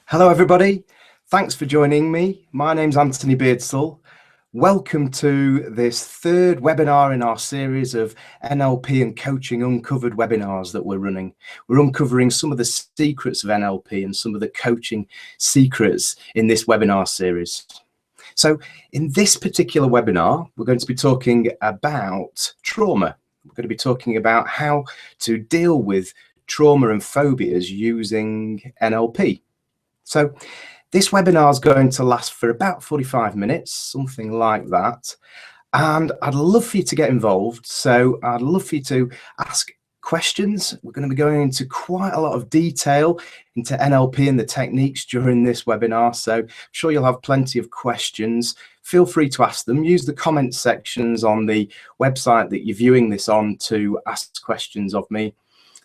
Hello everybody, thanks for joining me. My name's Anthony Beardsall. Welcome to this third webinar in our series of NLP and coaching uncovered webinars that we're running. We're uncovering some of the secrets of NLP and some of the coaching secrets in this webinar series. So in this particular webinar, we're going to be talking about trauma. We're going to be talking about how to deal with trauma and phobias using NLP. So this webinar is going to last for about 45 minutes, something like that. And I'd love for you to get involved. So I'd love for you to ask questions. We're going to be going into quite a lot of detail into NLP and the techniques during this webinar. So I'm sure you'll have plenty of questions. Feel free to ask them. Use the comment sections on the website that you're viewing this on to ask questions of me.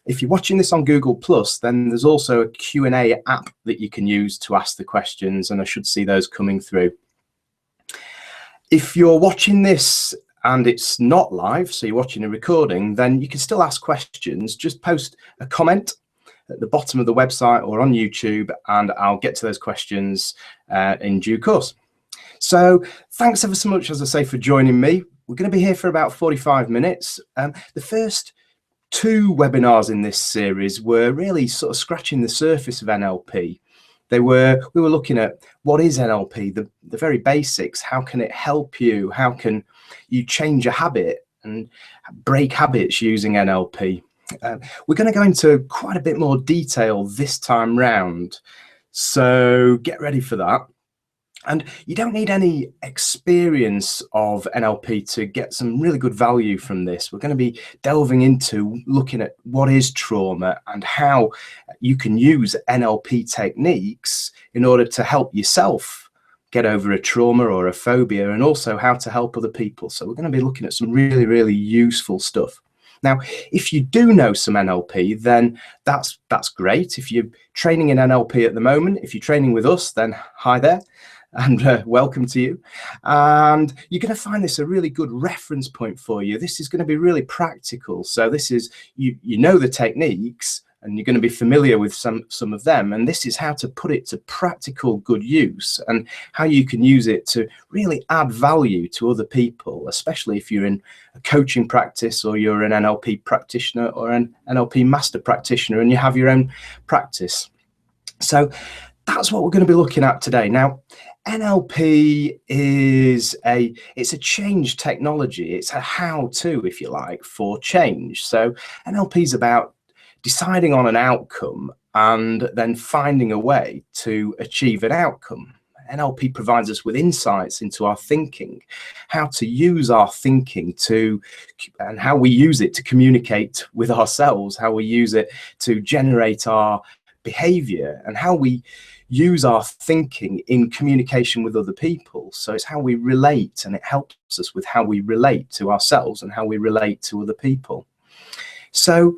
If you're watching this on Google+, then there's also a Q&A app that you can use to ask the questions, and I should see those coming through. If you're watching this and it's not live, so you're watching a recording, then you can still ask questions. Just post a comment at the bottom of the website or on YouTube, and I'll get to those questions in due course. So thanks ever so much, as I say, for joining me. We're going to be here for about 45 minutes. The first two webinars in this series were really sort of scratching the surface of NLP. We were looking at what is NLP, the very basics. How can it help you? How can you change a habit and break habits using NLP? We're going to go into quite a bit more detail this time round, so get ready for that. And you don't need any experience of NLP to get some really good value from this. We're going to be delving into looking at what is trauma and how you can use NLP techniques in order to help yourself get over a trauma or a phobia, and also how to help other people. So we're going to be looking at some really, really useful stuff. Now, if you do know some NLP, then that's great. If you're training in NLP at the moment, if you're training with us, then hi there. And welcome to you. And you're going to find this a really good reference point for you. This is going to be really practical. So this is, you know the techniques, and you're going to be familiar with some of them. And this is how to put it to practical good use, and how you can use it to really add value to other people, especially if you're in a coaching practice, or you're an NLP practitioner or an NLP master practitioner and you have your own practice. So that's what we're going to be looking at today. Now, NLP it's a change technology. It's a how-to, if you like, for change. So NLP is about deciding on an outcome and then finding a way to achieve an outcome. NLP provides us with insights into our thinking, how to use our thinking and how we use it to communicate with ourselves, how we use it to generate our behavior, and how we use our thinking in communication with other people. So it's how we relate, and it helps us with how we relate to ourselves and how we relate to other people. So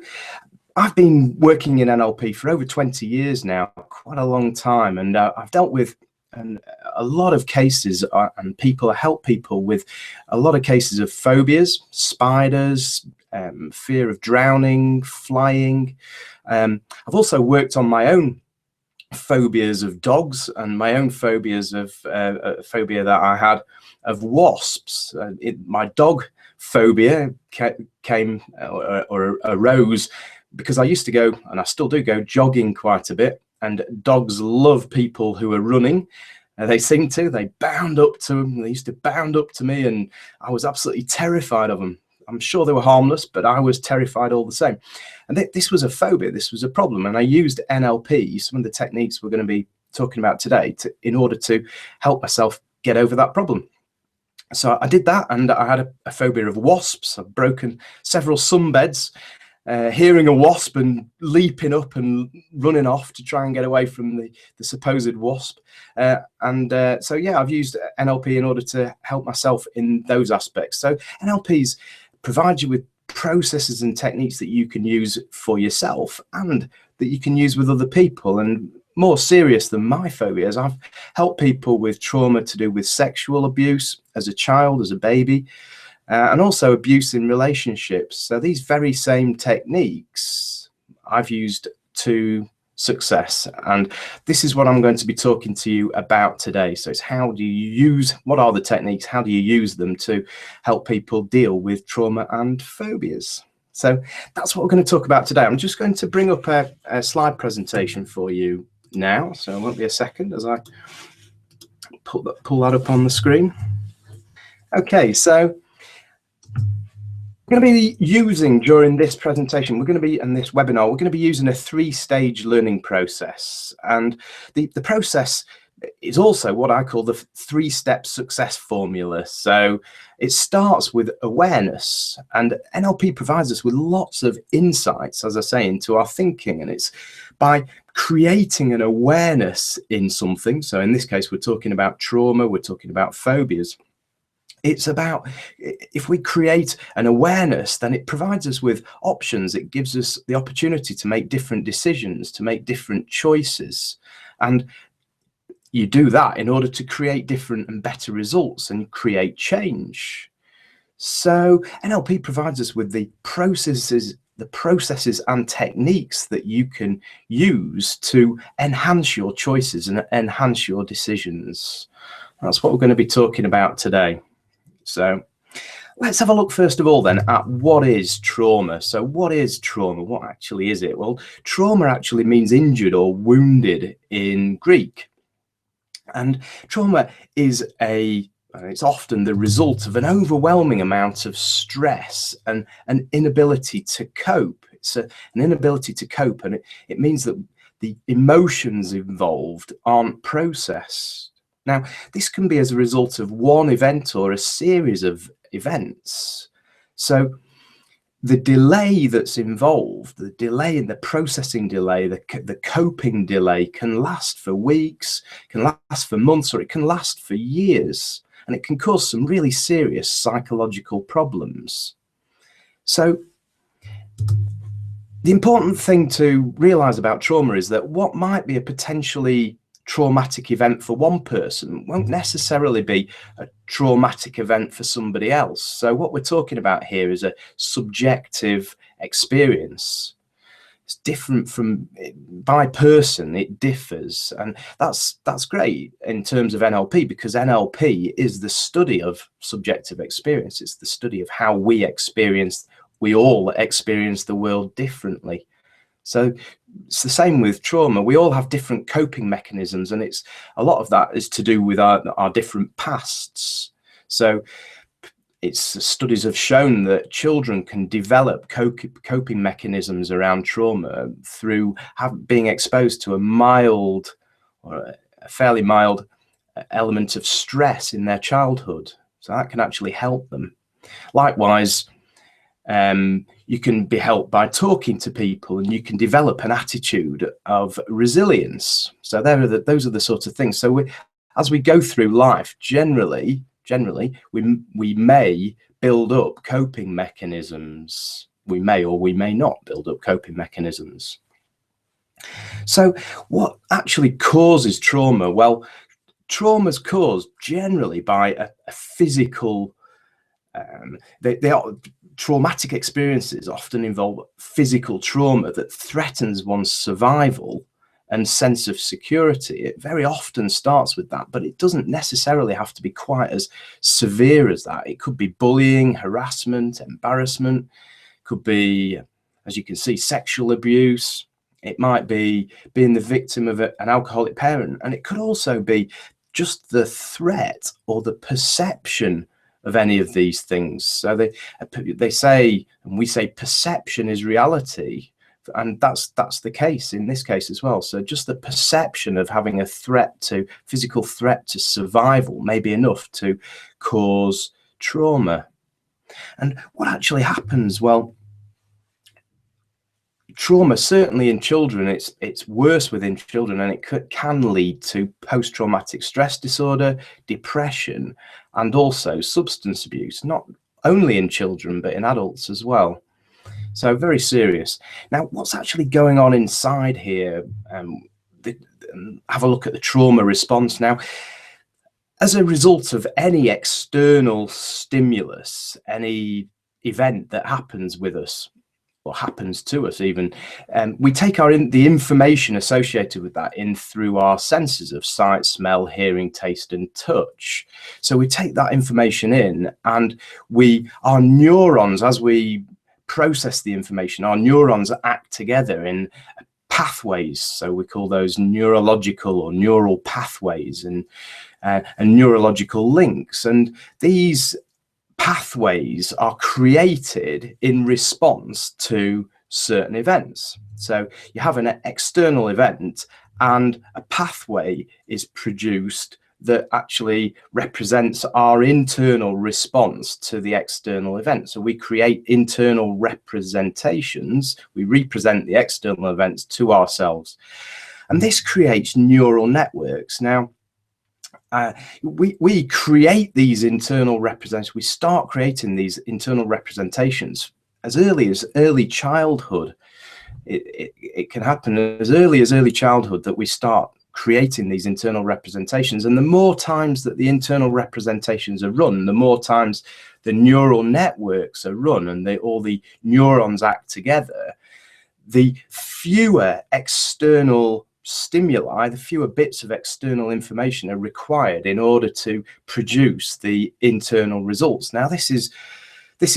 I've been working in NLP for over 20 years now, quite a long time, and I've dealt with a lot of cases and help people with a lot of cases of phobias, spiders, fear of drowning, flying. I've also worked on my own phobias of dogs and my own phobias of a phobia that I had of wasps. My dog phobia came or arose because I used to go, and I still do go, jogging quite a bit, and dogs love people who are running. They seem to. They bound up to them. They used to bound up to me, and I was absolutely terrified of them. I'm sure they were harmless, but I was terrified all the same. And this was a phobia, this was a problem. And I used NLP, some of the techniques we're going to be talking about today, in order to help myself get over that problem. So I did that, and I had a phobia of wasps. I've broken several sunbeds, hearing a wasp and leaping up and running off to try and get away from the supposed wasp. So yeah, I've used NLP in order to help myself in those aspects. So NLP's provide you with processes and techniques that you can use for yourself and that you can use with other people. And more serious than my phobias, I've helped people with trauma to do with sexual abuse as a child, as a baby, and also abuse in relationships. So these very same techniques I've used to success. And this is what I'm going to be talking to you about today. So it's how do you use, what are the techniques, how do you use them to help people deal with trauma and phobias? So that's what we're going to talk about today. I'm just going to bring up a slide presentation for you now. So it won't be a second as I pull that up on the screen. Okay, so we're going to be using, during this presentation, we're going to be, in this webinar, we're going to be using a 3-stage learning process. And the process is also what I call the 3-step success formula. So it starts with awareness, and NLP provides us with lots of insights, as I say, into our thinking. And it's by creating an awareness in something. So in this case, we're talking about trauma, we're talking about phobias. It's about, if we create an awareness, then it provides us with options. It gives us the opportunity to make different decisions, to make different choices. And you do that in order to create different and better results and create change. So NLP provides us with the processes and techniques that you can use to enhance your choices and enhance your decisions. That's what we're going to be talking about today. So let's have a look first of all then at what is trauma. So what is trauma? What actually is it? Well, trauma actually means injured or wounded in Greek. And trauma is it's often the result of an overwhelming amount of stress and an inability to cope. It's an inability to cope, and it means that the emotions involved aren't processed. Now, this can be as a result of one event or a series of events. So the delay that's involved, the delay in the processing delay, the coping delay can last for weeks, can last for months, or it can last for years. And it can cause some really serious psychological problems. So the important thing to realize about trauma is that what might be a potentially traumatic event for one person won't necessarily be a traumatic event for somebody else. So what we're talking about here is a subjective experience. It's different from, by person, it differs. And that's great in terms of NLP, because NLP is the study of subjective experience. It's the study of how we all experience the world differently. So it's the same with trauma. We all have different coping mechanisms, and it's a lot of that is to do with our different pasts. So studies have shown that children can develop coping mechanisms around trauma through being exposed to a mild or a fairly mild element of stress in their childhood. So that can actually help them. Likewise, you can be helped by talking to people, and you can develop an attitude of resilience. So those are the sorts of things. So as we go through life, generally we may build up coping mechanisms. We may or we may not build up coping mechanisms. So what actually causes trauma? Well, trauma is caused generally by a physical they are traumatic experiences often involve physical trauma that threatens one's survival and sense of security. It very often starts with that, but it doesn't necessarily have to be quite as severe as that. It could be bullying, harassment, embarrassment. It could be, as you can see, sexual abuse. It might be being the victim of an alcoholic parent, and it could also be just the threat or the perception of any of these things. So they say, and we say, perception is reality, and that's the case in this case as well. So just the perception of having a physical threat to survival may be enough to cause trauma. And what actually happens? Well, trauma, certainly in children, it's worse within children, and it can lead to post-traumatic stress disorder, depression, and also substance abuse, not only in children, but in adults as well. So very serious. Now, what's actually going on inside here? Have a look at the trauma response now. As a result of any external stimulus, any event that happens with us, or happens to us even, we take the information associated with that in through our senses of sight, smell, hearing, taste, and touch. So we take that information in, and our neurons, as we process the information, our neurons act together in pathways. So we call those neurological or neural pathways, and neurological links. And these pathways are created in response to certain events. So you have an external event, and a pathway is produced that actually represents our internal response to the external event. So we create internal representations. We represent the external events to ourselves, and this creates neural networks. Now, we create these internal representations. We start creating these internal representations as early as early childhood. It can happen as early childhood that we start creating these internal representations. And the more times that the internal representations are run, the more times the neural networks are run, and all the neurons act together, the fewer external stimuli, the fewer bits of external information are required in order to produce the internal results. Now, this is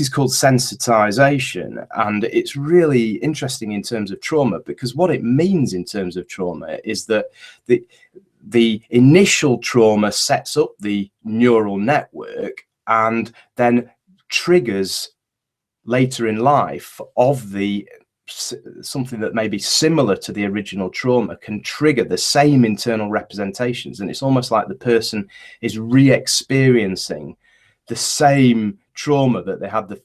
called sensitization, and it's really interesting in terms of trauma, because what it means in terms of trauma is that the initial trauma sets up the neural network, and then triggers later in life of something that may be similar to the original trauma can trigger the same internal representations. And it's almost like the person is re-experiencing the same trauma that they had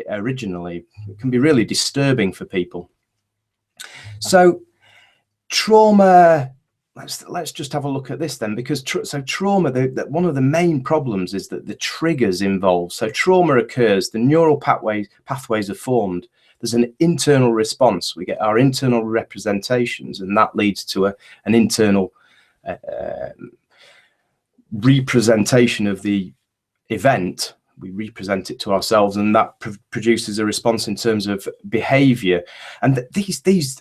originally. It can be really disturbing for people. So trauma, let's just have a look at this then, because trauma, one of the main problems is that the triggers involved. So trauma occurs, the neural pathways are formed, there's an internal response, we get our internal representations, and that leads to an internal representation of the event. We represent it to ourselves, and that produces a response in terms of behavior. And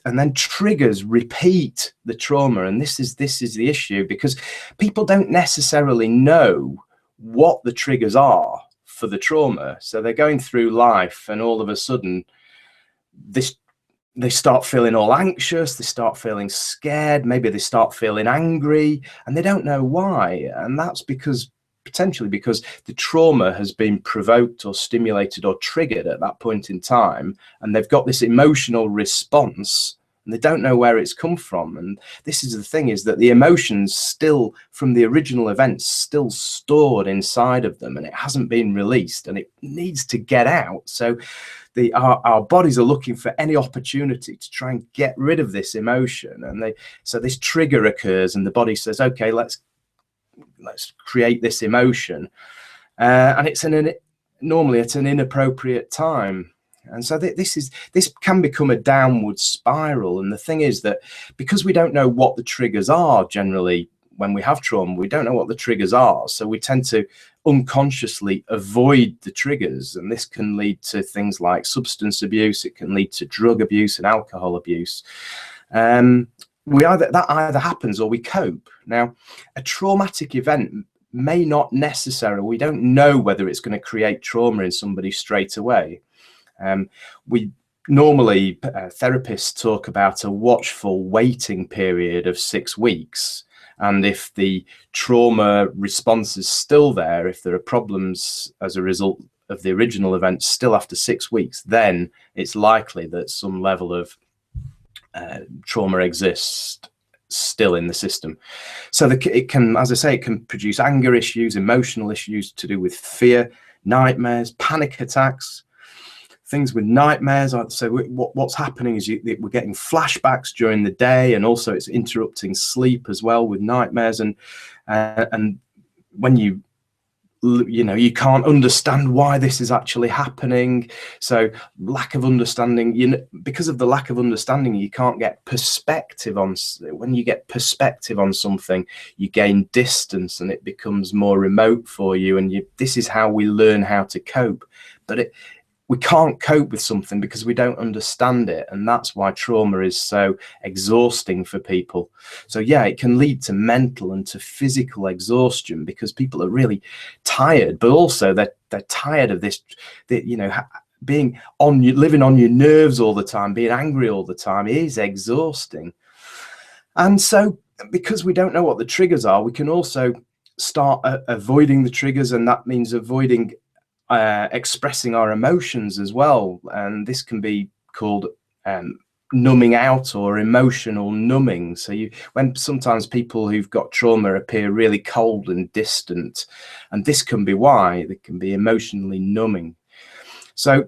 and then triggers repeat the trauma. And this is the issue, because people don't necessarily know what the triggers are for the trauma. So they're going through life, and all of a sudden they start feeling all anxious, they start feeling scared, maybe they start feeling angry, and they don't know why. And that's potentially because the trauma has been provoked or stimulated or triggered at that point in time, and they've got this emotional response, and they don't know where it's come from. And this is the thing, is that the emotions still from the original events still stored inside of them, and it hasn't been released, and it needs to get out. So our bodies are looking for any opportunity to try and get rid of this emotion, and so this trigger occurs, and the body says, okay, let's create this emotion, and it's normally at an inappropriate time. And so this can become a downward spiral. And the thing is that because we don't know what the triggers are, generally when we have trauma, we don't know what the triggers are, so we tend to unconsciously avoid the triggers, and this can lead to things like substance abuse, it can lead to drug abuse and alcohol abuse. That either happens or we cope. Now, a traumatic event may not necessarily, we don't know whether it's going to create trauma in somebody straight away. We normally, therapists talk about a watchful waiting period of 6 weeks. And if the trauma response is still there, if there are problems as a result of the original event still after 6 weeks, then it's likely that some level of trauma exists still in the system. So it can, as I say, it can produce anger issues, emotional issues to do with fear, nightmares, panic attacks, things with nightmares. So what's happening is we're getting flashbacks during the day, and also it's interrupting sleep as well with nightmares. And when you can't understand why this is actually happening. So lack of understanding, because of the lack of understanding, you can't get perspective on. When you get perspective on something, you gain distance, and it becomes more remote for you. And this is how we learn how to cope. But we can't cope with something because we don't understand it, and that's why trauma is so exhausting for people. So yeah, it can lead to mental and to physical exhaustion because people are really tired, but also they're tired of this, you know, being on you, living on your nerves all the time, being angry all the time is exhausting. And so because we don't know what the triggers are, we can also start avoiding the triggers, and that means avoiding expressing our emotions as well. And this can be called numbing out or emotional numbing. So when sometimes people who've got trauma appear really cold and distant, and this can be why they can be emotionally numbing. So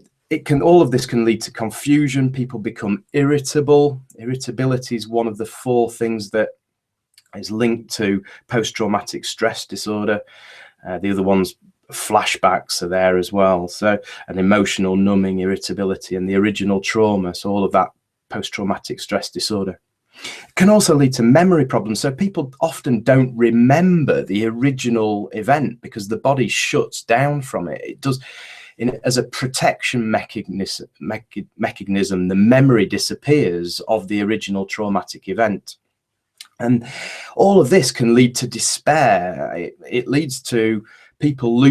all of this can lead to confusion. People become irritable. Irritability is one of the 4 things that is linked to post-traumatic stress disorder. The other ones, flashbacks, are there as well. So an emotional numbing, irritability, and the original trauma. So all of that post-traumatic stress disorder. It can also lead to memory problems. So people often don't remember the original event because the body shuts down from it. It does, as a protection mechanism, the memory disappears of the original traumatic event. And all of this can lead to despair. It leads to people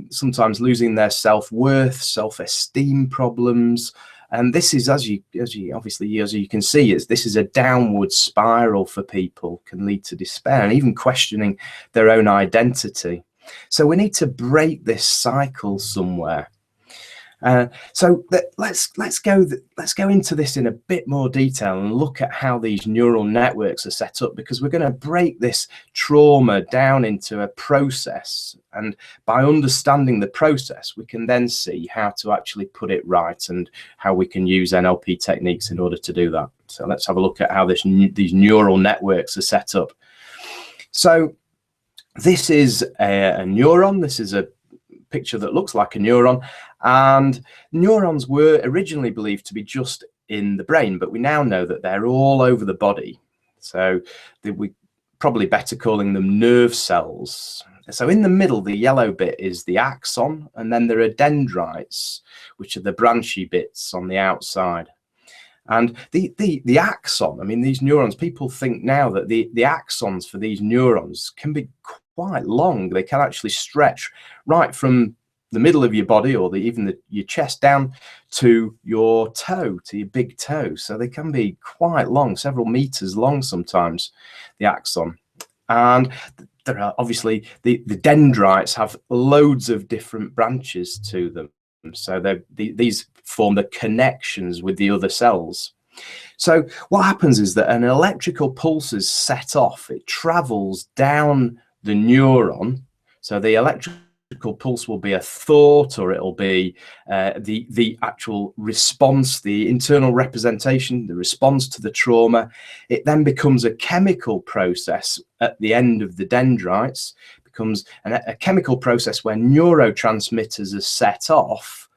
sometimes losing their self-worth, self-esteem problems. And this is, as you can see, this is a downward spiral for people, can lead to despair and even questioning their own identity. So we need to break this cycle somewhere. So let's go into this in a bit more detail and look at how these neural networks are set up, because we're going to break this trauma down into a process, and by understanding the process we can then see how to actually put it right and how we can use NLP techniques in order to do that. So let's have a look at how these neural networks are set up. So this is a neuron. This is a picture that looks like a neuron, and neurons were originally believed to be just in the brain, but we now know that they're all over the body. So we probably better calling them nerve cells. So in the middle, the yellow bit is the axon, and then there are dendrites, which are the branchy bits on the outside. And the axon, I mean, these neurons, people think now that the axons for these neurons can be quite long. They can actually stretch right from the middle of your body, or even your chest, down to your toe, to your big toe. So they can be quite long, several meters long sometimes, the axon. And there are obviously the dendrites have loads of different branches to them. So these form the connections with the other cells. So what happens is that an electrical pulse is set off. It travels down the neuron. So the electrical pulse will be a thought, or it'll be the actual response, the internal representation, the response to the trauma. It then becomes a chemical process at the end of the dendrites. Becomes a chemical process where neurotransmitters are set off,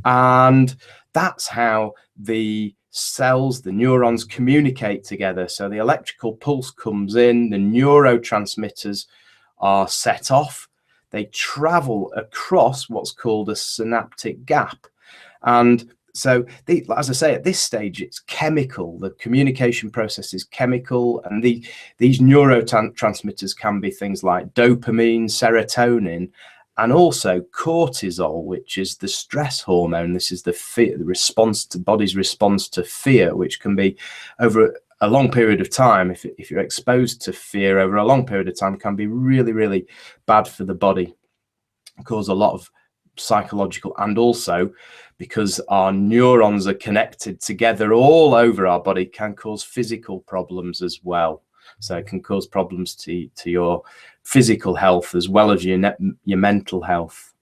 and that's how the cells, the neurons, communicate together. So the electrical pulse comes in, the neurotransmitters are set off, they travel across what's called a synaptic gap. And so, as I say, at this stage, it's chemical. The communication process is chemical, and these neurotransmitters can be things like dopamine, serotonin, and also cortisol, which is the stress hormone. This is the body's response to fear, which can be over a long period of time. If you're exposed to fear over a long period of time, can be really, really bad for the body, cause a lot of psychological, and also because our neurons are connected together all over our body, can cause physical problems as well. So it can cause problems to your physical health as well as your mental health.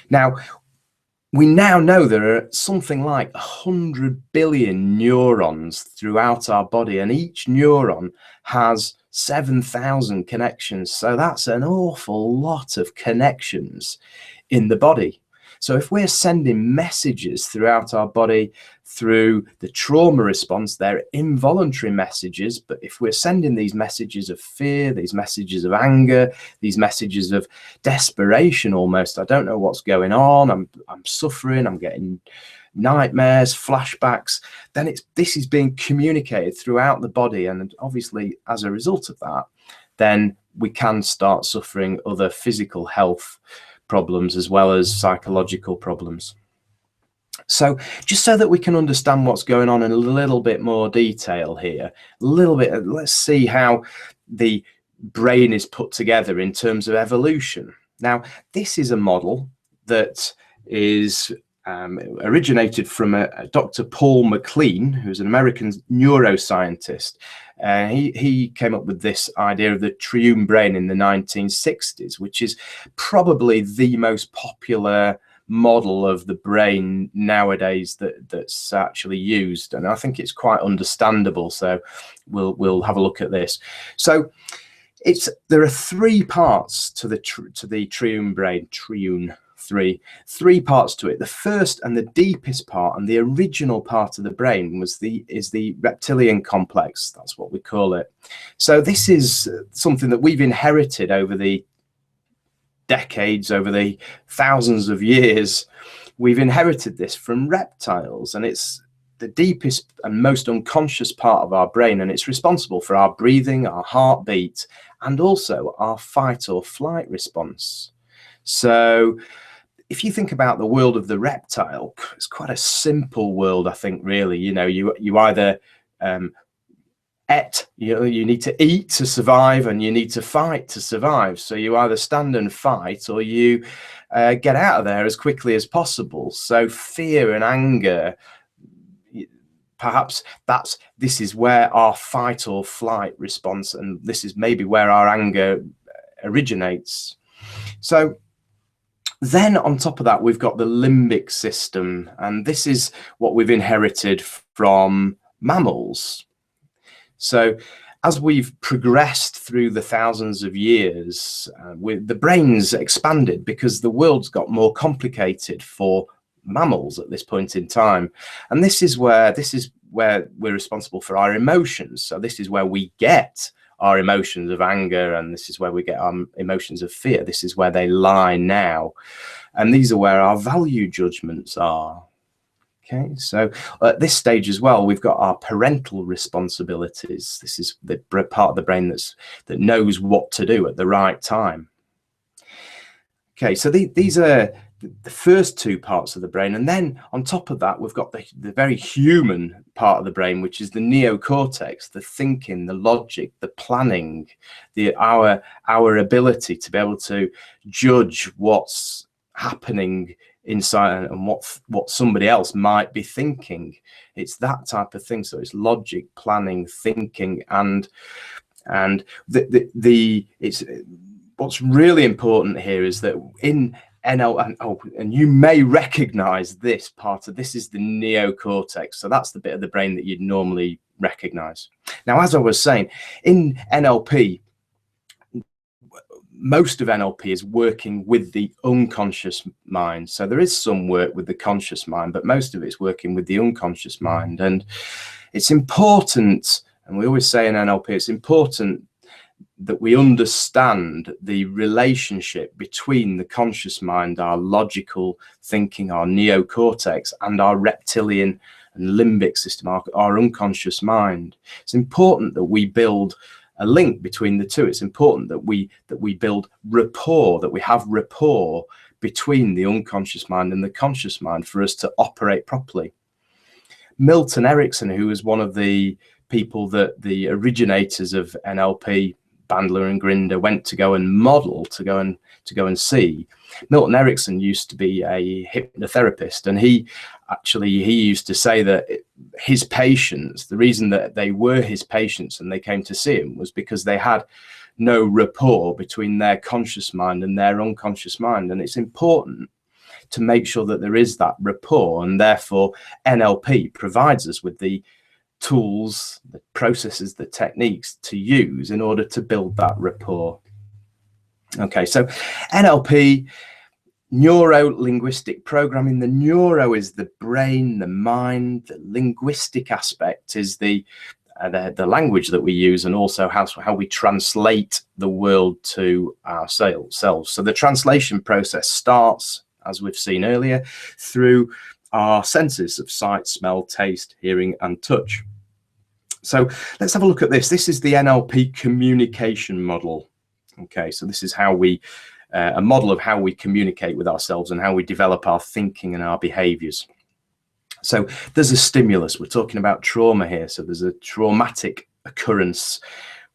Now, we now know there are something like 100 billion neurons throughout our body, and each neuron has 7,000 connections. So that's an awful lot of connections in the body. So if we're sending messages throughout our body through the trauma response, they're involuntary messages, but if we're sending these messages of fear, these messages of anger, these messages of desperation almost, I don't know what's going on, I'm suffering, I'm getting nightmares, flashbacks, then this is being communicated throughout the body, and obviously as a result of that, then we can start suffering other physical health problems as well as psychological problems. So just so that we can understand what's going on in a little bit more detail here, let's see how the brain is put together in terms of evolution. Now, this is a model that is originated from a Dr. Paul MacLean, who's an American neuroscientist. He came up with this idea of the triune brain in the 1960s, which is probably the most popular model of the brain nowadays that's actually used, and I think it's quite understandable. So we'll have a look at this. So there are three parts to the triune brain. Three parts to it. The first and the deepest part and the original part of the brain is the reptilian complex. That's what we call it. So this is something that we've inherited over the decades, over the thousands of years. We've inherited this from reptiles, and it's the deepest and most unconscious part of our brain, and it's responsible for our breathing, our heartbeat, and also our fight or flight response. So if you think about the world of the reptile, it's quite a simple world, I think, really. You know, you either you need to eat to survive, and you need to fight to survive. So you either stand and fight, or you get out of there as quickly as possible. So fear and anger, perhaps this is where our fight or flight response, and this is maybe where our anger originates. So then on top of that, we've got the limbic system, and this is what we've inherited from mammals. So as we've progressed through the thousands of years, the brain's expanded because the world's got more complicated for mammals at this point in time. And this is where we're responsible for our emotions. So this is where we get our emotions of anger, and this is where we get our emotions of fear. This is where they lie now. And these are where our value judgments are. Okay, so at this stage as well, we've got our parental responsibilities. This is the part of the brain that knows what to do at the right time. Okay, so these are the first two parts of the brain, and then on top of that, we've got the very human part of the brain, which is the neocortex, the thinking, the logic, the planning, our ability to be able to judge what's happening inside and what somebody else might be thinking. It's that type of thing. So it's logic, planning, thinking, and it's what's really important here is that in NLP, and you may recognize this part of this is the neocortex. So that's the bit of the brain that you'd normally recognize. Now, as I was saying, in NLP, most of NLP is working with the unconscious mind. So there is some work with the conscious mind, but most of it's working with the unconscious mind. And it's important, and we always say in NLP, it's important that we understand the relationship between the conscious mind, our logical thinking, our neocortex, and our reptilian and limbic system, our unconscious mind. It's important that we build a link between the two. It's important that we build rapport, that we have rapport between the unconscious mind and the conscious mind for us to operate properly. Milton Erickson, who was one of the people that the originators of NLP, Bandler and Grinder, went to go and model, to go and see. Milton Erickson used to be a hypnotherapist, and he used to say that his patients, the reason that they were his patients and they came to see him was because they had no rapport between their conscious mind and their unconscious mind. And it's important to make sure that there is that rapport, and therefore NLP provides us with the tools, the processes, the techniques to use in order to build that rapport. Okay, so NLP, Neuro-linguistic programming. The neuro is the brain, the mind. The linguistic aspect is the language that we use, and also how we translate the world to ourselves. So the translation process starts, as we've seen earlier, through our senses of sight, smell, taste, hearing, and touch. So let's have a look at this. This is the NLP communication model. Okay, so this is how we a model of how we communicate with ourselves and how we develop our thinking and our behaviors. So there's a stimulus. We're talking about trauma here. So there's a traumatic occurrence.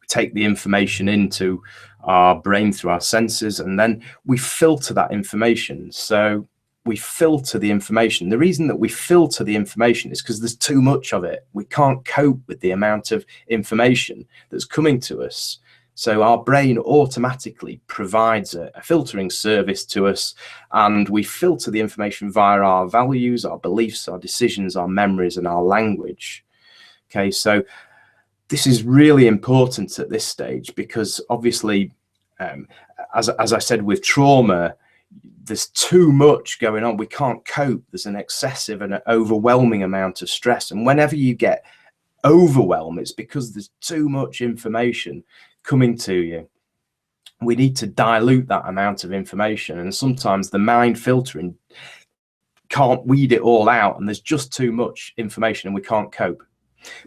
We take the information into our brain through our senses, and then we filter that information. So we filter the information. The reason that we filter the information is because there's too much of it. We can't cope with the amount of information that's coming to us. So our brain automatically provides a filtering service to us, and we filter the information via our values, our beliefs, our decisions, our memories, and our language. Okay, so this is really important at this stage because obviously, as I said, with trauma, there's too much going on. We can't cope. There's an excessive and an overwhelming amount of stress. And whenever you get overwhelmed, it's because there's too much information coming to you. We need to dilute that amount of information, and sometimes the mind filtering can't weed it all out, and there's just too much information and we can't cope.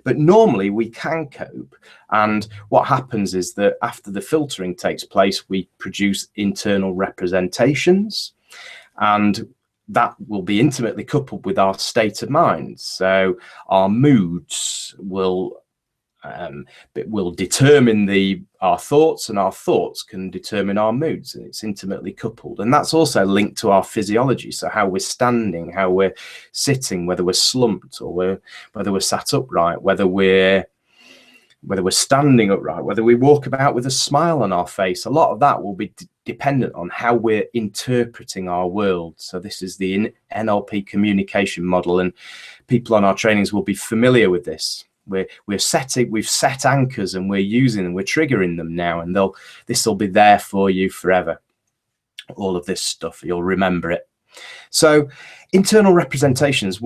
But normally we can cope, and what happens is that after the filtering takes place, we produce internal representations, and that will be intimately coupled with our state of mind. So our moods will determine our thoughts, and our thoughts can determine our moods, and it's intimately coupled. And that's also linked to our physiology. So how we're standing, how we're sitting, whether we're slumped or whether we're sat upright, whether we're standing upright, whether we walk about with a smile on our face. A lot of that will be dependent on how we're interpreting our world. So this is the NLP communication model, and people on our trainings will be familiar with this. We've set anchors, and we're using them, we're triggering them now, and this will be there for you forever. All of this stuff, you'll remember it. So internal representations,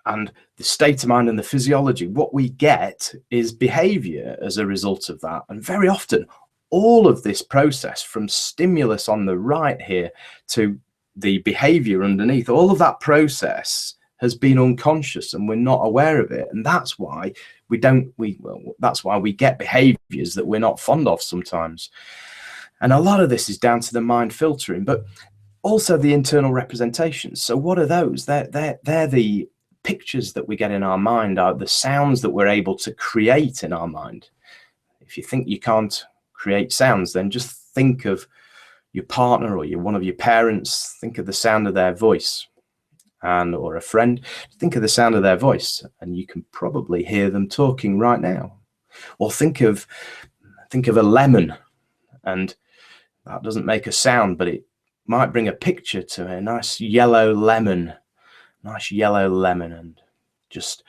and the state of mind and the physiology, what we get is behavior as a result of that. And very often all of this process, from stimulus on the right here to the behavior underneath, all of that process has been unconscious and we're not aware of it. And that's why that's why we get behaviors that we're not fond of sometimes. And a lot of this is down to the mind filtering, but also the internal representations. So what are those? They're the pictures that we get in our mind, are the sounds that we're able to create in our mind. If you think you can't create sounds, then just think of your partner or one of your parents. Think of the sound of their voice. Or a friend, think of the sound of their voice, and you can probably hear them talking right now. Or think of a lemon, and that doesn't make a sound, but it might bring a picture to a nice yellow lemon, and just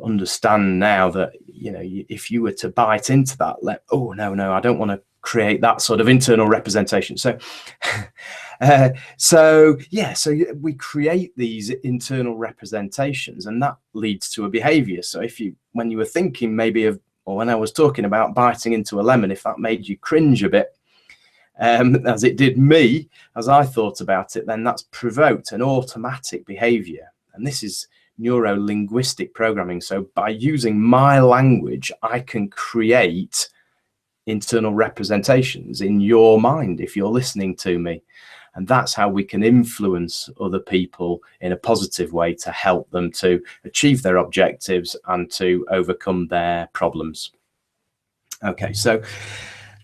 understand now that, if you were to bite into that, oh no, I don't want to create that sort of internal representation. So so we create these internal representations, and that leads to a behavior. So when you were thinking maybe of, or when I was talking about biting into a lemon, if that made you cringe a bit, as it did me, as I thought about it, then that's provoked an automatic behavior. And this is neuro-linguistic programming. So by using my language, I can create internal representations in your mind if you're listening to me. And that's how we can influence other people in a positive way to help them to achieve their objectives and to overcome their problems. Okay, so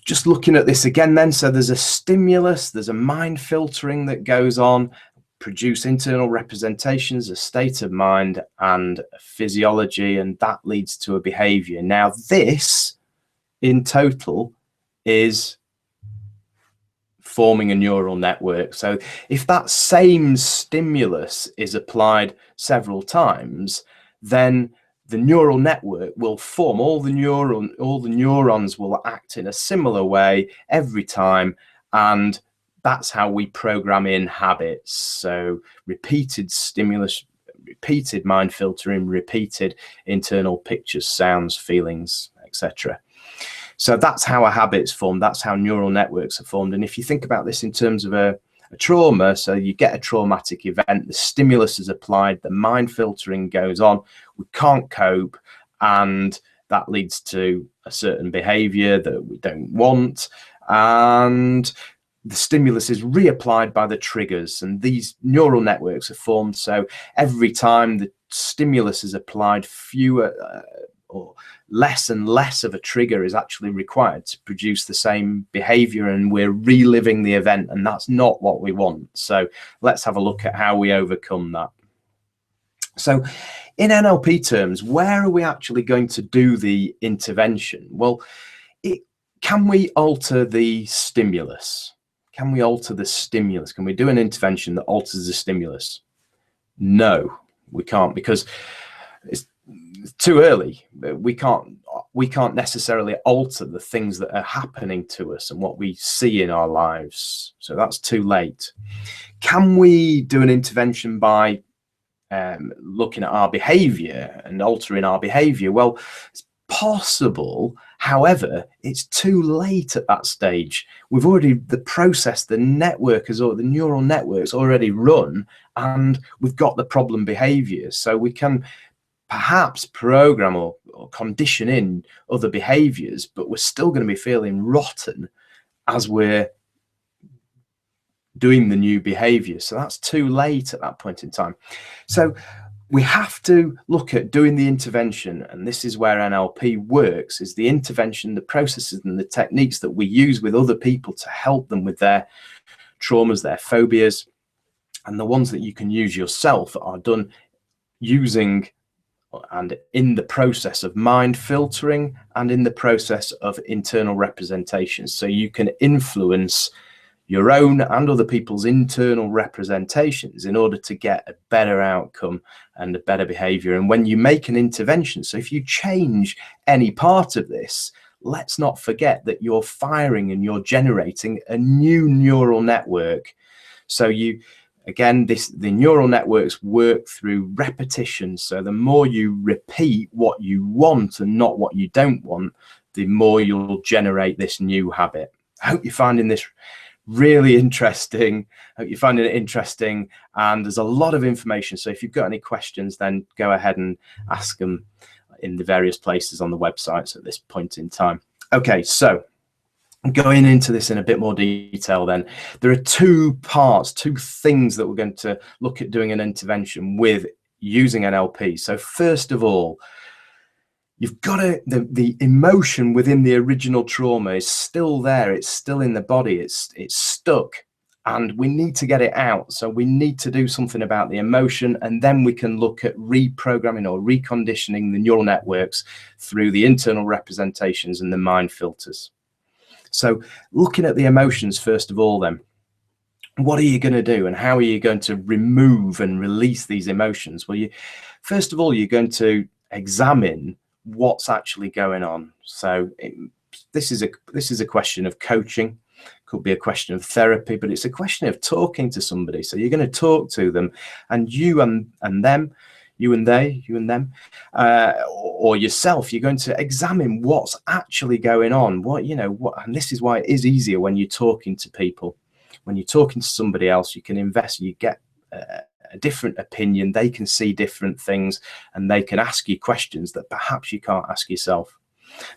just looking at this again then, so there's a stimulus, there's a mind filtering that goes on, produce internal representations, a state of mind and a physiology, and that leads to a behavior. Now this in total is forming a neural network. So if that same stimulus is applied several times, then the neural network will form. All the neurons will act in a similar way every time, and That's how we program in habits. So repeated stimulus, repeated mind filtering, repeated internal pictures, sounds, feelings, etc. So that's how a habit's formed. That's how neural networks are formed. And if you think about this in terms of a trauma, so you get a traumatic event, the stimulus is applied, the mind filtering goes on, we can't cope, and that leads to a certain behavior that we don't want, and the stimulus is reapplied by the triggers, and these neural networks are formed. So every time the stimulus is applied, fewer or less and less of a trigger is actually required to produce the same behavior, and we're reliving the event, and that's not what we want. So let's have a look at how we overcome that. So in NLP terms, where are we actually going to do the intervention? Well, can we alter the stimulus? Can we alter the stimulus? Can we do an intervention that alters the stimulus? No, we can't, because it's too early. We can't necessarily alter the things that are happening to us and what we see in our lives. So that's too late. Can we do an intervention by looking at our behavior and altering our behavior? Well, it's possible. However, it's too late at that stage. We've already, the process, the network or the neural networks already run, and we've got the problem behaviors. So we can perhaps program or condition in other behaviors, but we're still going to be feeling rotten as we're doing the new behavior. So that's too late at that point in time. So we have to look at doing the intervention, and this is where NLP works, is the intervention, the processes and the techniques that we use with other people to help them with their traumas, their phobias, and the ones that you can use yourself are done using and in the process of mind filtering and in the process of internal representations. So you can influence your own and other people's internal representations in order to get a better outcome and a better behavior. And when you make an intervention, so if you change any part of this, let's not forget that you're firing and you're generating a new neural network. So again, the neural networks work through repetition. So the more you repeat what you want and not what you don't want, the more you'll generate this new habit. I hope you're finding this really interesting. I hope you're finding it interesting, and there's a lot of information. So if you've got any questions, then go ahead and ask them in the various places on the websites at this point in time. Okay, so going into this in a bit more detail, then there are two things that we're going to look at doing an intervention with using NLP. So first of all, you've got the emotion within the original trauma is still there. It's still in the body. It's stuck, and we need to get it out. So we need to do something about the emotion, and then we can look at reprogramming or reconditioning the neural networks through the internal representations and the mind filters. So looking at the emotions first of all, then, what are you going to do and how are you going to remove and release these emotions? Well, first of all, you're going to examine what's actually going on. So this is a question of coaching, could be a question of therapy, but it's a question of talking to somebody. So you're going to talk to them, and you and them, you and they, you and them, or yourself, you're going to examine what's actually going on. And this is why it is easier when you're talking to people. When you're talking to somebody else, you can you get a different opinion. They can see different things, and they can ask you questions that perhaps you can't ask yourself.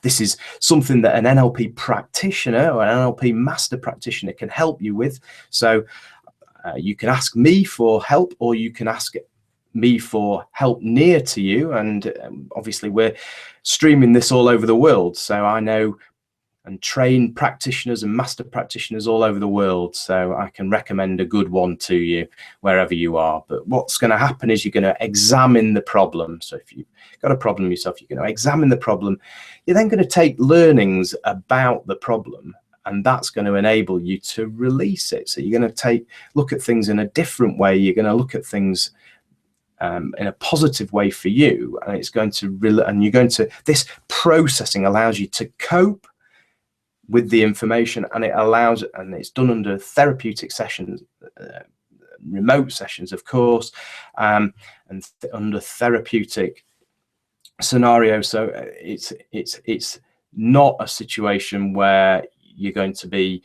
This is something that an NLP practitioner or an NLP master practitioner can help you with. So you can ask me for help, or you can ask me for help near to you. And obviously we're streaming this all over the world. So I know and train practitioners and master practitioners all over the world. So I can recommend a good one to you wherever you are. But what's going to happen is you're going to examine the problem. So if you've got a problem yourself, you're going to examine the problem. You're then going to take learnings about the problem, and that's going to enable you to release it. So you're going to look at things in a different way. You're going to look at things in a positive way for you, and it's going to this processing allows you to cope with the information, and it allows, and it's done under therapeutic sessions, remote sessions, of course, and under therapeutic scenarios. So it's not a situation where you're going to be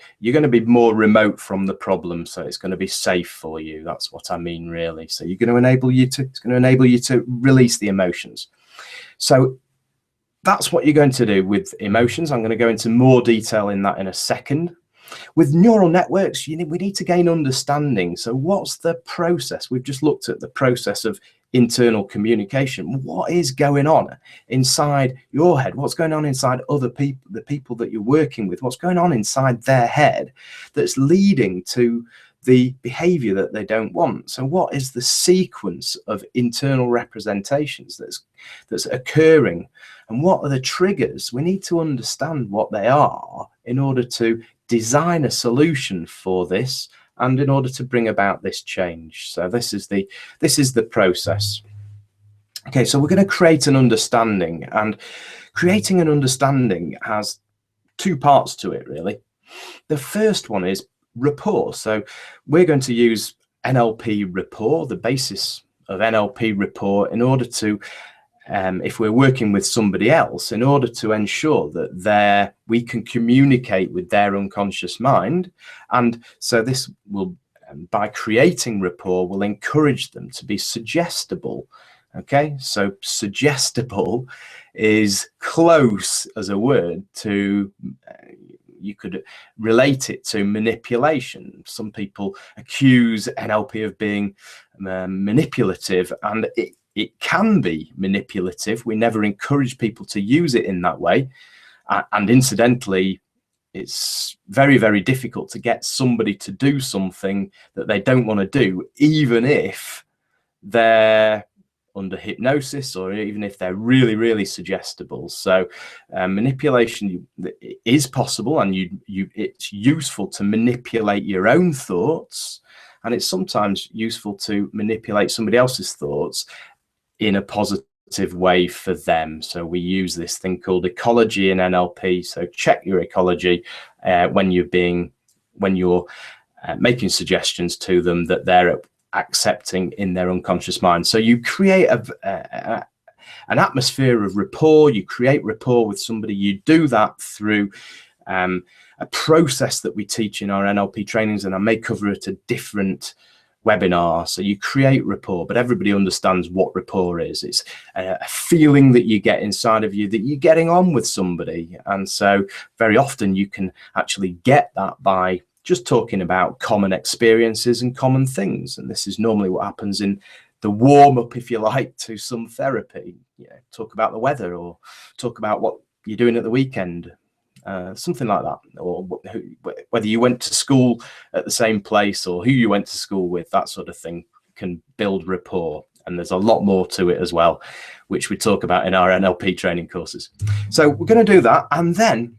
more remote from the problem, so it's going to be safe for you. That's what I mean, really. So it's going to enable you to release the emotions. So that's what you're going to do with emotions. I'm going to go into more detail in that in a second. With neural networks, we need to gain understanding. So what's the process? We've just looked at the process of internal communication. What is going on inside your head? What's going on inside other people, the people that you're working with? What's going on inside their head that's leading to the behavior that they don't want? So what is the sequence of internal representations that's occurring, and what are the triggers? We need to understand what they are in order to design a solution for this, and in order to bring about this change. So this is the process. Okay, so we're going to create an understanding, and creating an understanding has two parts to it, really. The first one is rapport. So we're going to use NLP rapport, the basis of NLP rapport, in order to if we're working with somebody else, in order to ensure that we can communicate with their unconscious mind. And so this will, by creating rapport, will encourage them to be suggestible. Okay, so suggestible is close as a word to, you could relate it to manipulation. Some people accuse NLP of being manipulative, and it can be manipulative. We never encourage people to use it in that way. And incidentally, it's very, very difficult to get somebody to do something that they don't want to do, even if they're under hypnosis, or even if they're really, really suggestible. So manipulation is possible, and it's useful to manipulate your own thoughts, and it's sometimes useful to manipulate somebody else's thoughts in a positive way for them. So we use this thing called ecology in NLP. So check your ecology when you're making suggestions to them that they're accepting in their unconscious mind. So you create an atmosphere of rapport. You create rapport with somebody. You do that through a process that we teach in our NLP trainings, and I may cover it a different webinar. So you create rapport, but everybody understands what rapport is. It's a feeling that you get inside of you that you're getting on with somebody. And so very often you can actually get that by just talking about common experiences and common things. And this is normally what happens in the warm up, if you like, to some therapy. Talk about the weather, or talk about what you're doing at the weekend. Something like that, or whether you went to school at the same place, or who you went to school with, that sort of thing can build rapport. And there's a lot more to it as well, which we talk about in our NLP training courses. So we're going to do that, and then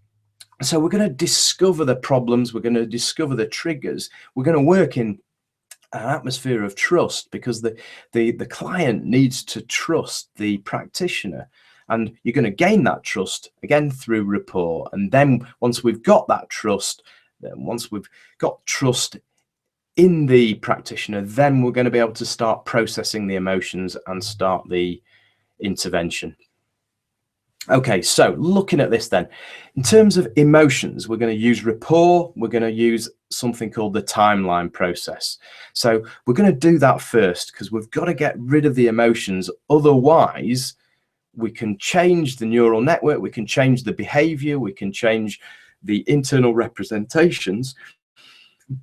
so we're going to discover the problems, we're going to discover the triggers, we're going to work in an atmosphere of trust, because the client needs to trust the practitioner. And you're going to gain that trust, again, through rapport. And then once we've got that trust, once we've got trust in the practitioner, then we're going to be able to start processing the emotions and start the intervention. Okay, so looking at this then, in terms of emotions, we're going to use rapport. We're going to use something called the timeline process. So we're going to do that first, because we've got to get rid of the emotions. Otherwise, we can change the neural network, we can change the behavior, we can change the internal representations,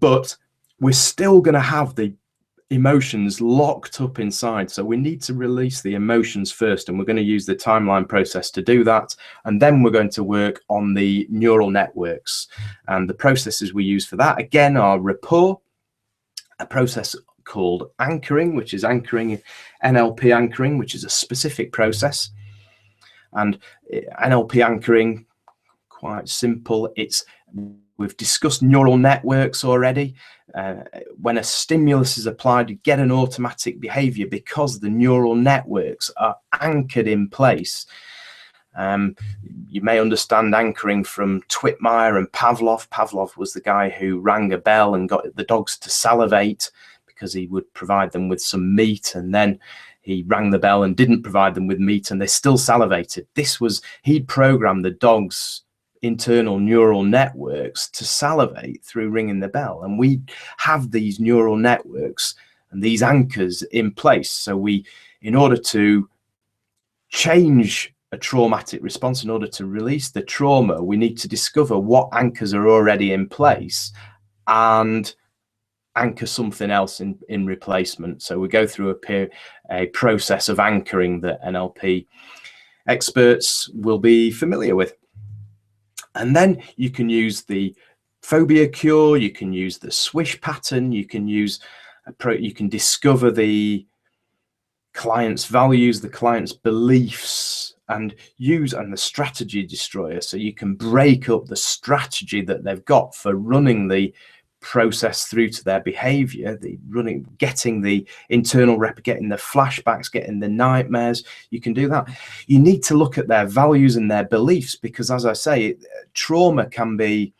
but we're still going to have the emotions locked up inside. So we need to release the emotions first, and we're going to use the timeline process to do that. And then we're going to work on the neural networks. And the processes we use for that, again, are rapport, a process called anchoring, which is anchoring, NLP anchoring, which is a specific process. And NLP anchoring, quite simple. We've discussed neural networks already. When a stimulus is applied, you get an automatic behavior because the neural networks are anchored in place. You may understand anchoring from Twitmeyer and Pavlov. Pavlov was the guy who rang a bell and got the dogs to salivate because he would provide them with some meat, and then he rang the bell and didn't provide them with meat and they still salivated. He'd programmed the dogs' internal neural networks to salivate through ringing the bell. And we have these neural networks and these anchors in place. So in order to change a traumatic response, in order to release the trauma, we need to discover what anchors are already in place and anchor something else in replacement. So we go through a process of anchoring that NLP experts will be familiar with. And then you can use the phobia cure, you can use the swish pattern, you can discover the client's values, the client's beliefs, and the strategy destroyer. So you can break up the strategy that they've got for running the process through to their behavior, getting the internal getting the flashbacks, getting the nightmares. You can do that. You need to look at their values and their beliefs, because as I say, trauma can be